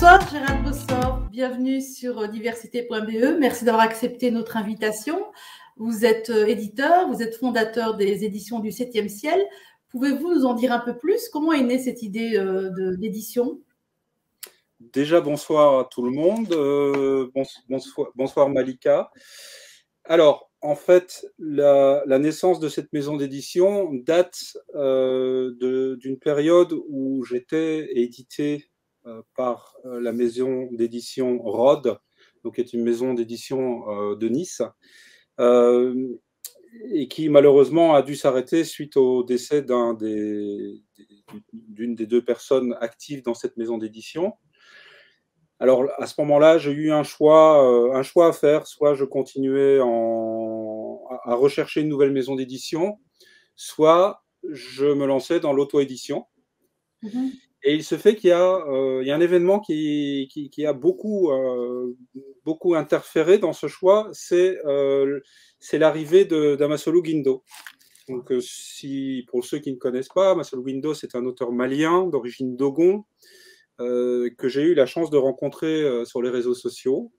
Bonsoir Gérald Bossor, bienvenue sur diversité.be. Merci d'avoir accepté notre invitation. Vous êtes éditeur, vous êtes fondateur des éditions du 7e ciel. Pouvez-vous nous en dire un peu plus? Comment est née cette idée d'édition? Déjà, bonsoir à tout le monde. Bonsoir Malika. Alors, en fait, la naissance de cette maison d'édition date d'une période où j'étais édité par la maison d'édition Rhodes, donc qui est une maison d'édition de Nice, et qui malheureusement a dû s'arrêter suite au décès d'une des deux personnes actives dans cette maison d'édition. Alors, à ce moment-là, j'ai eu un choix à faire. Soit je continuais à rechercher une nouvelle maison d'édition, soit je me lançais dans l'auto-édition. Et il se fait qu'il y a un événement qui a beaucoup interféré dans ce choix, c'est l'arrivée d'Amasolu Guindo. Donc, pour ceux qui ne connaissent pas, Amasolu Guindo, c'est un auteur malien d'origine dogon, que j'ai eu la chance de rencontrer sur les réseaux sociaux.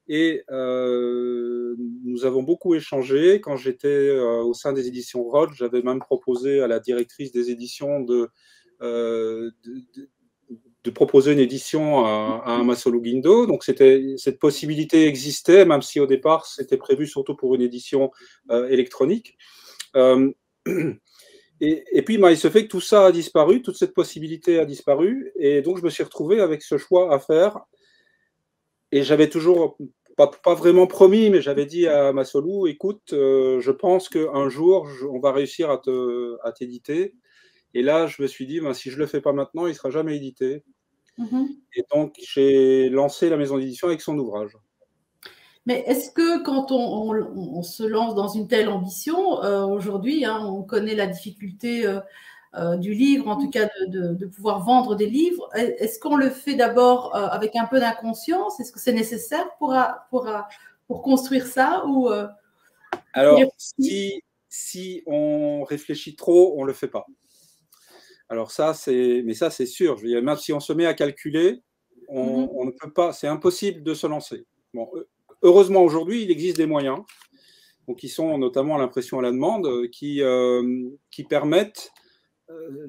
Et nous avons beaucoup échangé. Quand j'étais au sein des éditions Rhodes, j'avais même proposé à la directrice des éditions de proposer une édition à Amasolu Guindo. Donc cette possibilité existait, même si au départ c'était prévu surtout pour une édition électronique. Et puis, il se fait que tout ça a disparu, toute cette possibilité a disparu, et donc je me suis retrouvé avec ce choix à faire. Et j'avais toujours, pas vraiment promis, mais j'avais dit à Amasolu, écoute, je pense qu'un jour, on va réussir à t'éditer. Et là, je me suis dit, si je ne le fais pas maintenant, il ne sera jamais édité. Et donc, j'ai lancé la maison d'édition avec son ouvrage. Mais est-ce que quand on se lance dans une telle ambition, aujourd'hui, on connaît la difficulté du livre, en tout cas de pouvoir vendre des livres, est-ce qu'on le fait d'abord avec un peu d'inconscience? Est-ce que c'est nécessaire pour construire ça ou, Alors, si on réfléchit trop, on ne le fait pas. Alors ça, c'est sûr. Je veux dire, même si on se met à calculer, on ne peut pas, c'est impossible de se lancer. Bon, heureusement, aujourd'hui, il existe des moyens, donc, qui sont notamment l'impression à la demande, qui permettent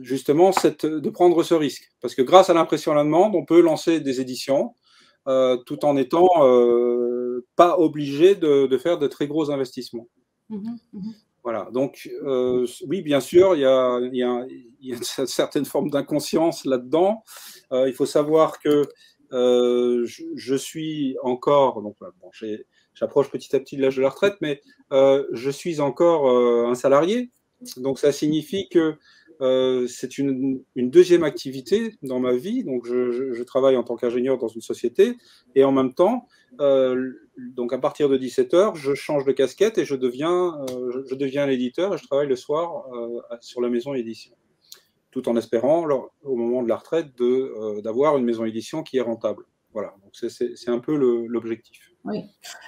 justement de prendre ce risque. Parce que grâce à l'impression à la demande, on peut lancer des éditions tout en n'étant pas obligé de faire de très gros investissements. Voilà, donc oui, bien sûr, il y a une certaine forme d'inconscience là-dedans. Il faut savoir que je suis encore, donc bon, j'approche petit à petit de l'âge de la retraite, mais je suis encore un salarié. Donc ça signifie que c'est une deuxième activité dans ma vie. Donc je travaille en tant qu'ingénieur dans une société et en même temps, donc à partir de 17h, je change de casquette et je deviens l'éditeur et je travaille le soir sur la maison édition, tout en espérant, au moment de la retraite, d'avoir une maison édition qui est rentable. Voilà, donc c'est un peu l'objectif. Oui.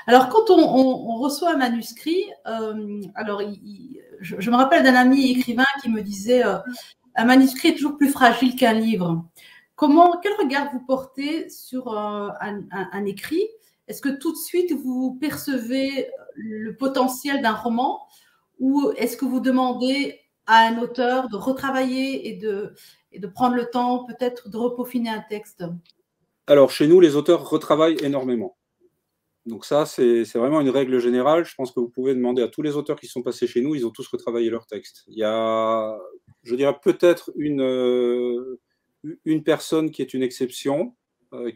Alors, quand on reçoit un manuscrit, alors je me rappelle d'un ami écrivain qui me disait un manuscrit est toujours plus fragile qu'un livre. Quel regard vous portez sur un écrit? Est-ce que tout de suite vous percevez le potentiel d'un roman ou est-ce que vous demandez à un auteur de retravailler et de prendre le temps peut-être de repeaufiner un texte? Alors, chez nous, les auteurs retravaillent énormément. Donc ça, c'est vraiment une règle générale. Je pense que vous pouvez demander à tous les auteurs qui sont passés chez nous, ils ont tous retravaillé leur texte. Il y a, je dirais, peut-être une personne qui est une exception,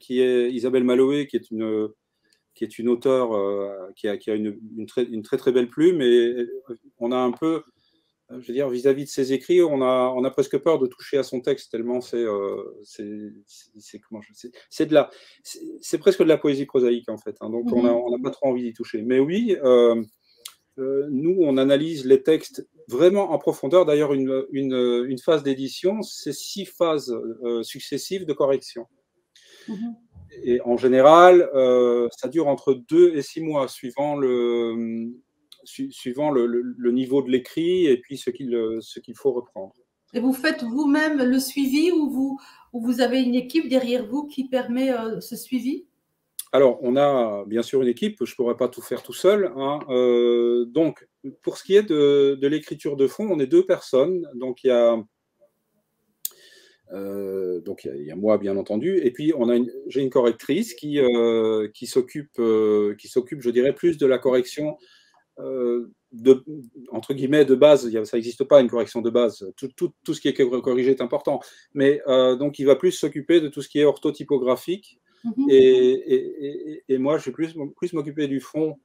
qui est Isabelle Maloé, qui est une auteure qui a une très très belle plume. Et on a un peu, je veux dire, vis-à-vis de ses écrits, on a presque peur de toucher à son texte tellement c'est presque de la poésie prosaïque en fait. Donc on n'a pas trop envie d'y toucher. Mais oui, nous on analyse les textes vraiment en profondeur. D'ailleurs, une phase d'édition, c'est 6 phases successives de correction. Et en général, ça dure entre 2 et 6 mois, suivant le niveau de l'écrit et puis ce qu'il faut reprendre. Et vous faites vous-même le suivi ou vous avez une équipe derrière vous qui permet ce suivi? Alors, on a bien sûr une équipe, je ne pourrais pas tout faire tout seul, hein. Donc, pour ce qui est de l'écriture de fond, on est 2 personnes. Donc, il y a moi, bien entendu, et puis j'ai une correctrice qui s'occupe, je dirais, plus de la correction entre guillemets de base. Ça n'existe pas une correction de base. Tout ce qui est corrigé est important, mais donc il va plus s'occuper de tout ce qui est orthotypographique. Et moi, je vais plus m'occuper du fond,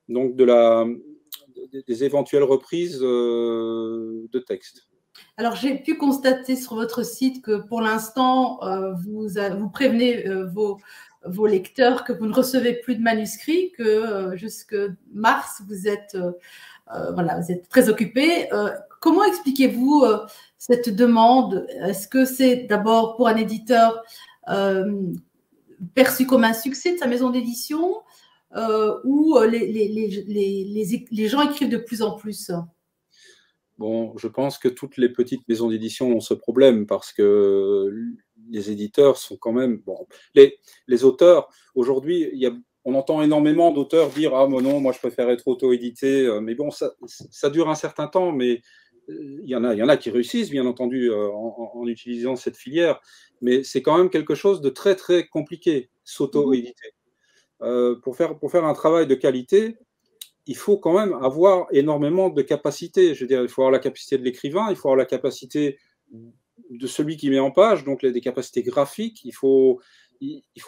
donc des éventuelles reprises de texte. Alors, j'ai pu constater sur votre site que pour l'instant, vous prévenez vos lecteurs que vous ne recevez plus de manuscrits, que jusque mars, vous êtes très occupé. Comment expliquez-vous cette demande? Est-ce que c'est d'abord pour un éditeur perçu comme un succès de sa maison d'édition ou les gens écrivent de plus en plus? Bon, je pense que toutes les petites maisons d'édition ont ce problème parce que les éditeurs sont quand même… Bon, les auteurs, aujourd'hui, on entend énormément d'auteurs dire « Ah, mais non, moi, je préfère être auto-édité. » Mais bon, ça dure un certain temps, mais il y en a qui réussissent, bien entendu, en utilisant cette filière. Mais c'est quand même quelque chose de très, très compliqué, s'auto-éditer. Pour faire un travail de qualité, il faut quand même avoir énormément de capacités. Je veux dire, il faut avoir la capacité de l'écrivain, il faut avoir la capacité de celui qui met en page, donc des capacités graphiques. Il faut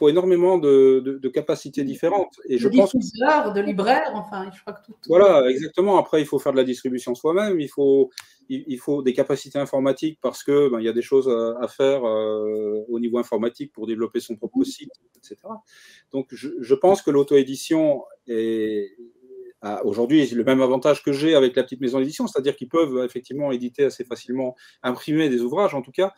énormément de capacités différentes. Et je pense que de libraires, enfin, je crois que tout. Voilà, exactement. Après, il faut faire de la distribution soi-même. Il faut des capacités informatiques parce que il y a des choses à faire au niveau informatique pour développer son propre site, etc. Donc, je pense que l'auto-édition aujourd'hui, c'est le même avantage que j'ai avec la petite maison d'édition, c'est-à-dire qu'ils peuvent effectivement éditer assez facilement, imprimer des ouvrages en tout cas,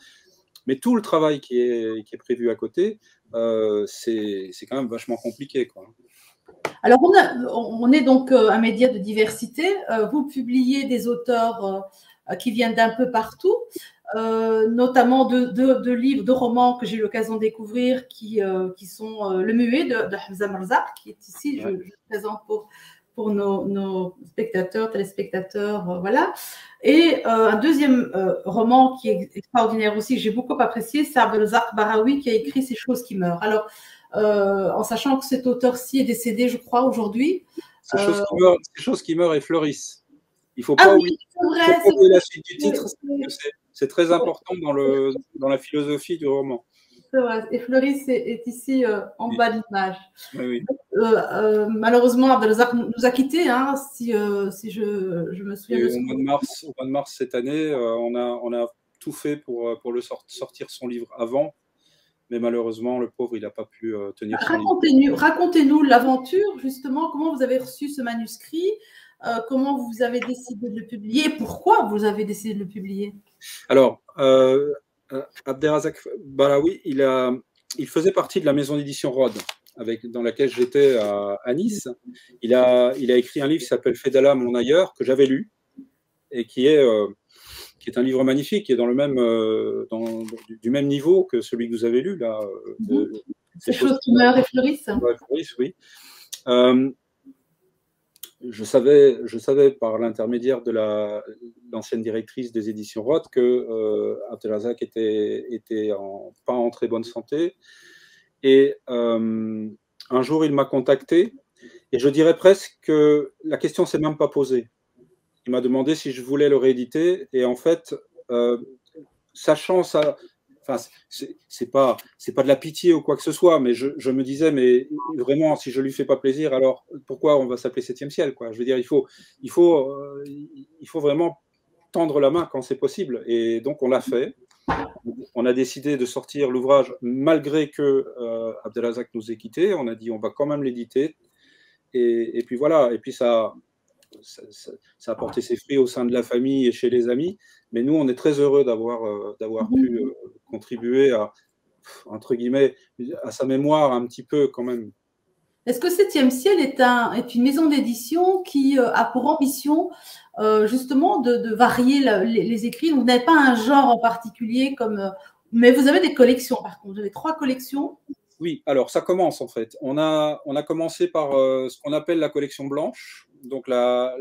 mais tout le travail qui est prévu à côté, c'est quand même vachement compliqué, quoi. Alors, on est donc un média de diversité. Vous publiez des auteurs qui viennent d'un peu partout, notamment de livres, de romans que j'ai eu l'occasion de découvrir qui sont Le Muet de Hamza Marzaq, qui est ici, je présente pour nos spectateurs, téléspectateurs, voilà. Et un deuxième roman qui est extraordinaire aussi, que j'ai beaucoup apprécié, c'est Abdelrazak Baraoui qui a écrit Ces choses qui meurent. Alors, en sachant que cet auteur-ci est décédé, je crois, aujourd'hui. Ces choses qui meurent et fleurissent. Il ne faut pas oublier la suite du titre, c'est très important dans la philosophie du roman. C'est vrai. Et Fleuris est ici en bas de l'image. Oui. Malheureusement, Abdelrazak nous a quittés, hein, si je me souviens. Au mois de mars cette année, on a tout fait pour le sortir son livre avant, mais malheureusement, le pauvre, il n'a pas pu tenir son livre. Racontez-nous l'aventure, justement, comment vous avez reçu ce manuscrit, comment vous avez décidé de le publier, pourquoi vous avez décidé de le publier? Alors, Abdelrazak Baraoui, il faisait partie de la maison d'édition Rod, dans laquelle j'étais à Nice. Il a écrit un livre qui s'appelle Fedala, mon ailleurs, que j'avais lu, et qui est un livre magnifique, qui est dans le même, du même niveau que celui que vous avez lu, là. Ces choses qui meurent et fleurissent. Ouais, fleurissent, oui. Je savais par l'intermédiaire de l'ancienne directrice des éditions Roth que Abdelrazak était pas en très bonne santé. Et un jour, il m'a contacté, et je dirais presque que la question ne s'est même pas posée. Il m'a demandé si je voulais le rééditer, et en fait, sachant ça… Enfin, c'est pas de la pitié ou quoi que ce soit, mais je me disais, mais vraiment, si je lui fais pas plaisir, alors pourquoi on va s'appeler 7e ciel, quoi? Je veux dire, il faut vraiment tendre la main quand c'est possible. Et donc, on l'a fait. On a décidé de sortir l'ouvrage malgré que Abdelrazak nous ait quittés. On a dit, on va quand même l'éditer. Et puis voilà. Et puis ça a porté ses fruits au sein de la famille et chez les amis. Mais nous, on est très heureux d'avoir pu contribuer à, entre guillemets, à sa mémoire un petit peu quand même. Est-ce que Septième Ciel est une maison d'édition qui a pour ambition justement de varier les écrits? Vous n'avez pas un genre en particulier, mais vous avez des collections par contre. Vous avez 3 collections. Oui, alors ça commence en fait. On a commencé par ce qu'on appelle la collection blanche. Donc la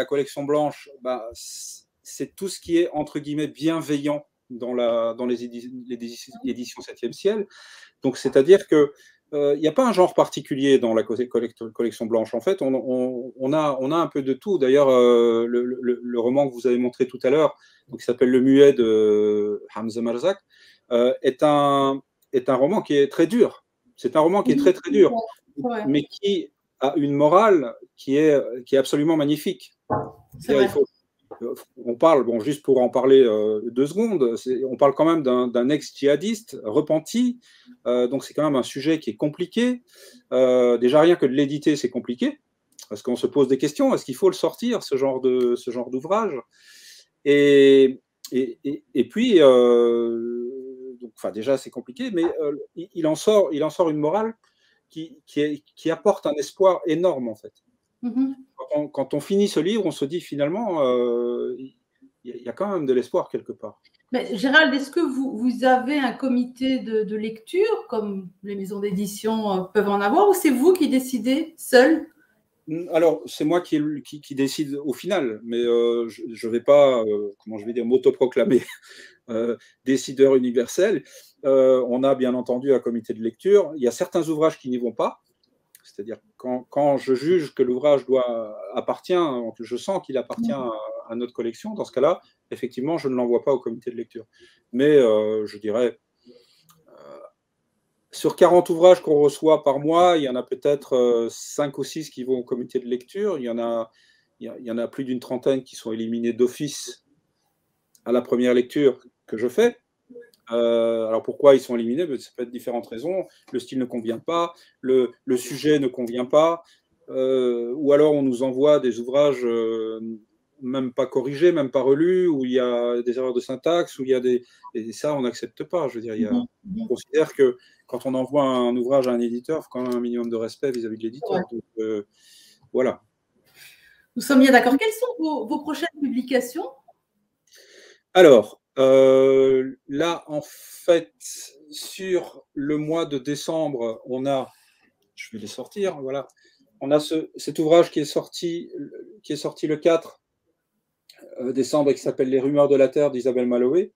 collection blanche, bah, c'est tout ce qui est entre guillemets bienveillant dans les éditions Septième Ciel. Donc c'est-à-dire que il n'y a pas un genre particulier dans la collection blanche. En fait, on a un peu de tout. D'ailleurs, le roman que vous avez montré tout à l'heure, qui s'appelle Le Muet de Hamza Marzak, est un roman qui est très dur. C'est un roman qui est très très dur, mais qui a une morale qui est absolument magnifique. On parle, bon, juste pour en parler 2 secondes, on parle quand même d'un ex-djihadiste repenti, donc c'est quand même un sujet qui est compliqué. Déjà rien que de l'éditer, c'est compliqué, parce qu'on se pose des questions, est-ce qu'il faut le sortir, ce genre d'ouvrage? Et puis, donc, enfin, déjà c'est compliqué, mais il en sort une morale qui apporte un espoir énorme en fait. Mm-hmm. Quand on finit ce livre, on se dit finalement, il y a quand même de l'espoir quelque part. Mais Gérald, est-ce que vous avez un comité de lecture, comme les maisons d'édition peuvent en avoir, ou c'est vous qui décidez seul? Alors, c'est moi qui décide au final, mais je ne vais pas, comment je vais dire, m'autoproclamer décideur universel. On a bien entendu un comité de lecture. Il y a certains ouvrages qui n'y vont pas. C'est-à-dire quand je juge que l'ouvrage appartient, je sens qu'il appartient à notre collection, dans ce cas-là, effectivement, je ne l'envoie pas au comité de lecture. Mais je dirais, sur 40 ouvrages qu'on reçoit par mois, il y en a peut-être 5 ou 6 qui vont au comité de lecture. Il y en a plus d'une trentaine qui sont éliminés d'office à la première lecture que je fais. Alors pourquoi ils sont éliminés? Ça peut être différentes raisons. Le style ne convient pas, le sujet ne convient pas, ou alors on nous envoie des ouvrages même pas corrigés, même pas relus, où il y a des erreurs de syntaxe, où il y a et ça on n'accepte pas. Je veux dire, on considère que quand on envoie un ouvrage à un éditeur, il faut quand même un minimum de respect vis-à-vis de l'éditeur. Ouais. Donc voilà. Nous sommes bien d'accord. Quelles sont vos prochaines publications? Alors, là, en fait, sur le mois de décembre, je vais les sortir, voilà, on a cet ouvrage qui est sorti le 4 décembre et qui s'appelle Les Rumeurs de la Terre d'Isabelle Maloé.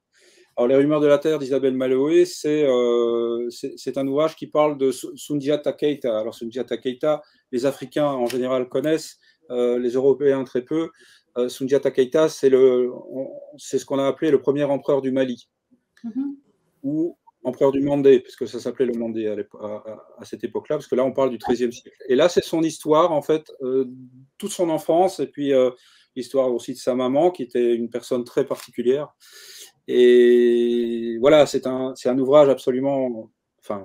Alors, Les Rumeurs de la Terre d'Isabelle Maloé, c'est un ouvrage qui parle de Soundiata Keita. Alors, Soundiata Keita, les Africains en général connaissent, les Européens très peu. Soundiata Keita, c'est ce qu'on a appelé le premier empereur du Mali, ou empereur du Mandé, puisque ça s'appelait le Mandé à cette époque-là, parce que là, on parle du XIIIe siècle. Et là, c'est son histoire, en fait, toute son enfance, et puis l'histoire aussi de sa maman, qui était une personne très particulière. Et voilà, c'est un ouvrage absolument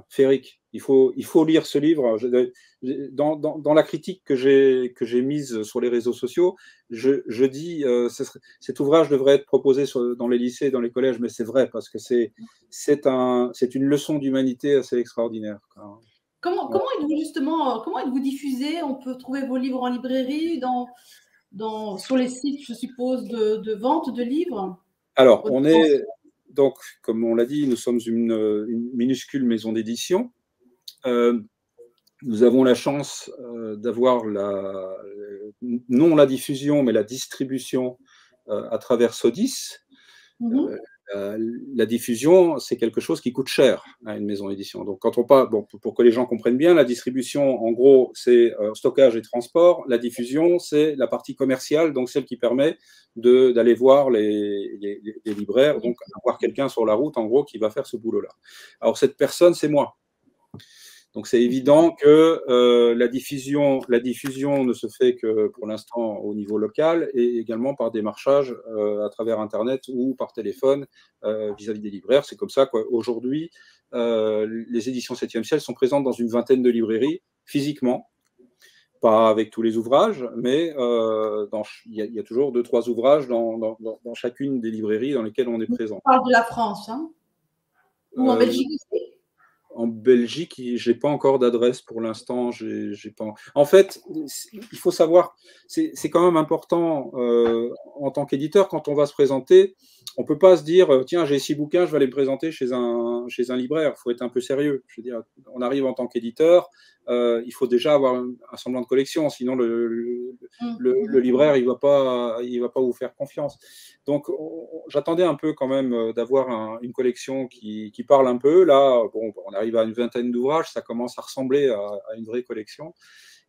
féerique. Il faut lire ce livre. Dans la critique que j'ai mise sur les réseaux sociaux, je dis cet ouvrage devrait être proposé dans les lycées, dans les collèges, mais c'est vrai parce que c'est une leçon d'humanité assez extraordinaire. Comment êtes-vous diffusé? On peut trouver vos livres en librairie, sur les sites, je suppose, de vente de livres? Alors, on est donc, comme on l'a dit, nous sommes une minuscule maison d'édition. Nous avons la chance d'avoir non la diffusion, mais la distribution à travers Sodis. La diffusion, c'est quelque chose qui coûte cher à une maison d'édition. Donc, quand on parle, pour que les gens comprennent bien, la distribution, en gros, c'est stockage et transport. La diffusion, c'est la partie commerciale, donc celle qui permet d'aller voir les libraires, donc avoir quelqu'un sur la route, en gros, qui va faire ce boulot-là. Alors, cette personne, c'est moi. Donc, c'est évident que la diffusion ne se fait que pour l'instant au niveau local et également par démarchage à travers Internet ou par téléphone vis-à-vis des libraires. C'est comme ça qu'aujourd'hui, les éditions 7e ciel sont présentes dans une vingtaine de librairies physiquement, pas avec tous les ouvrages, mais il y a toujours 2-3 ouvrages dans chacune des librairies dans lesquelles on est présent. On parle de la France, hein? Ou en Belgique aussi? en Belgique, j'ai pas encore d'adresse pour l'instant. En fait, il faut savoir, c'est quand même important en tant qu'éditeur, quand on va se présenter, on peut pas se dire tiens, j'ai 6 bouquins, je vais aller me présenter chez un libraire. Il faut être un peu sérieux. Je veux dire, on arrive en tant qu'éditeur, il faut déjà avoir un semblant de collection, sinon le libraire il va pas vous faire confiance. Donc j'attendais un peu quand même d'avoir une collection qui parle un peu. Là, bon, on arrive à une vingtaine d'ouvrages, ça commence à ressembler à une vraie collection.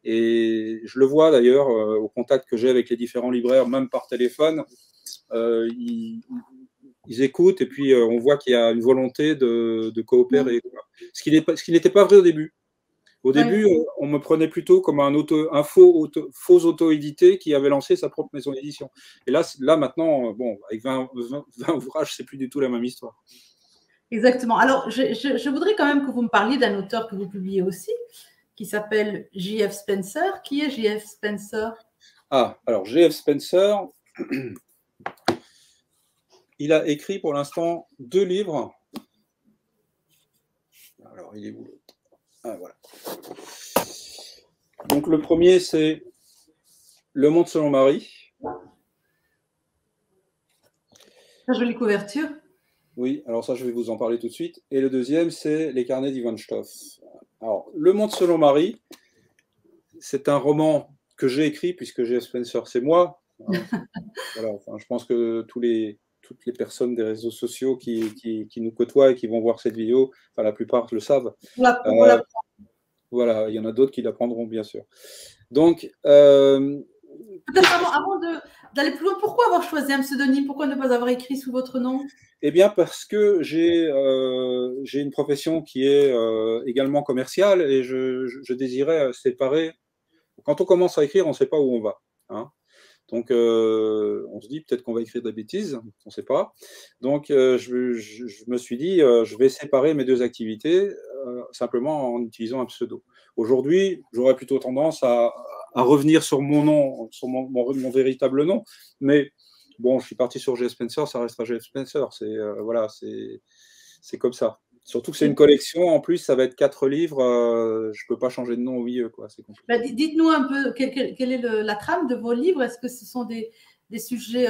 Et je le vois d'ailleurs au contact que j'ai avec les différents libraires, même par téléphone, ils écoutent et puis on voit qu'il y a une volonté de coopérer. Ce qui n'était pas vrai au début. Au début, on me prenait plutôt comme un faux auto-édité qui avait lancé sa propre maison d'édition. Et là maintenant, bon, avec 20 ouvrages, c'est plus du tout la même histoire. Exactement. Alors, je voudrais quand même que vous me parliez d'un auteur que vous publiez aussi, qui s'appelle J.F. Spencer. Qui est J.F. Spencer? Ah, alors J.F. Spencer, il a écrit pour l'instant 2 livres. Alors, il est où l'autre? Ah, voilà. Donc, le premier, c'est Le Monde selon Marie. La jolie couverture. Oui, alors ça, je vais vous en parler tout de suite. Et le deuxième, c'est Les Carnets d'Ivan Stoff. Alors, Le Monde selon Marie, c'est un roman que j'ai écrit, puisque J.F. Spencer, c'est moi. Voilà, enfin, je pense que toutes les personnes des réseaux sociaux qui nous côtoient et qui vont voir cette vidéo, enfin, la plupart le savent. Voilà, il y en a d'autres qui l'apprendront, bien sûr. Donc, peut-être avant d'aller plus loin, pourquoi avoir choisi un pseudonyme? Pourquoi ne pas avoir écrit sous votre nom? Eh bien, parce que j'ai une profession qui est également commerciale et je désirais séparer. Quand on commence à écrire, on ne sait pas où on va. Hein. Donc, on se dit peut-être qu'on va écrire des bêtises, on ne sait pas. Donc, je me suis dit, je vais séparer mes 2 activités simplement en utilisant un pseudo. Aujourd'hui, j'aurais plutôt tendance à revenir sur mon nom, sur mon véritable nom, mais bon, je suis parti sur J.F. Spencer, ça restera J.F. Spencer. Voilà, c'est comme ça. Surtout que c'est une collection, en plus, ça va être 4 livres. Je ne peux pas changer de nom au milieu, quoi. C'est compliqué. Bah, dites-nous un peu quelle est la trame de vos livres. Est-ce que ce sont des sujets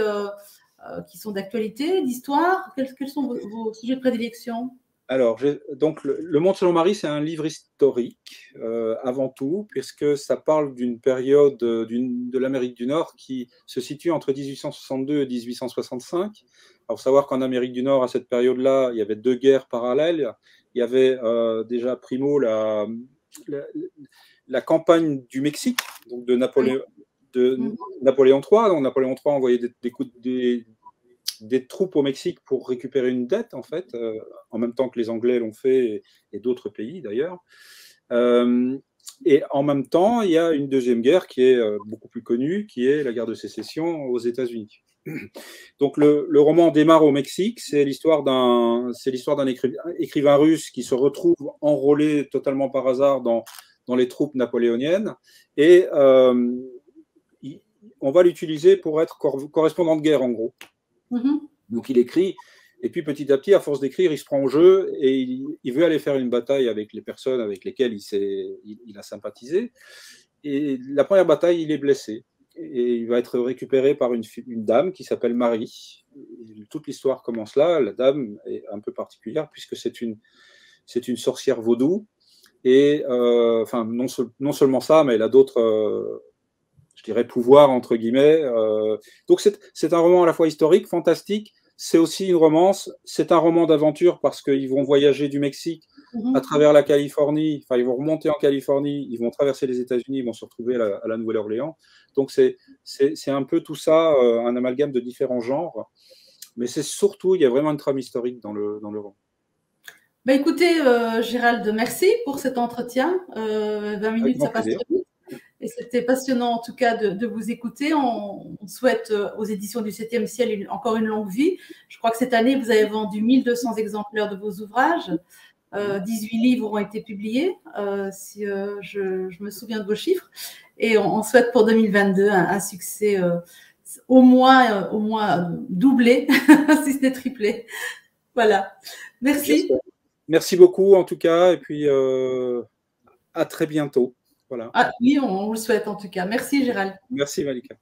qui sont d'actualité, d'histoire? Quels sont vos sujets de prédilection? Alors, donc, Le Monde selon Marie, c'est un livre historique avant tout, puisque ça parle d'une période de l'Amérique du Nord qui se situe entre 1862 et 1865. Alors, il faut savoir qu'en Amérique du Nord, à cette période-là, il y avait 2 guerres parallèles. Il y avait déjà, primo, la campagne du Mexique, donc de Napoléon III. Donc, Napoléon III envoyait des troupes au Mexique pour récupérer une dette, en fait, en même temps que les Anglais l'ont fait, et d'autres pays d'ailleurs. Et en même temps, il y a une deuxième guerre qui est beaucoup plus connue, qui est la guerre de sécession aux États-Unis. Donc le roman démarre au Mexique, c'est l'histoire d'un écrivain russe qui se retrouve enrôlé totalement par hasard dans les troupes napoléoniennes, et on va l'utiliser pour être correspondant de guerre, en gros. Donc il écrit, et puis petit à petit, à force d'écrire, il se prend au jeu et il veut aller faire une bataille avec les personnes avec lesquelles il a sympathisé. Et la première bataille, il est blessé. Et il va être récupéré par une dame qui s'appelle Marie. Et toute l'histoire commence là. La dame est un peu particulière puisque c'est une sorcière vaudou. Et enfin, non seulement ça, mais elle a d'autres... je dirais pouvoir, entre guillemets. Donc c'est un roman à la fois historique, fantastique, c'est aussi une romance, c'est un roman d'aventure parce qu'ils vont voyager du Mexique à travers la Californie, enfin ils vont remonter en Californie, ils vont traverser les États-Unis, ils vont se retrouver à la Nouvelle-Orléans. Donc c'est un peu tout ça, un amalgame de différents genres, mais c'est surtout, il y a vraiment une trame historique dans le roman. Bah écoutez, Gérald, merci pour cet entretien. 20 minutes, ça passe très vite. Et c'était passionnant en tout cas de vous écouter. On souhaite aux éditions du 7e ciel encore une longue vie. Je crois que cette année, vous avez vendu 1200 exemplaires de vos ouvrages. 18 livres ont été publiés, si je me souviens de vos chiffres. Et on souhaite pour 2022 un succès au moins doublé, si ce n'est triplé. Voilà. Merci. Merci beaucoup en tout cas, et puis à très bientôt. Voilà. Ah, oui, on le souhaite en tout cas. Merci Gérald. Merci Malika.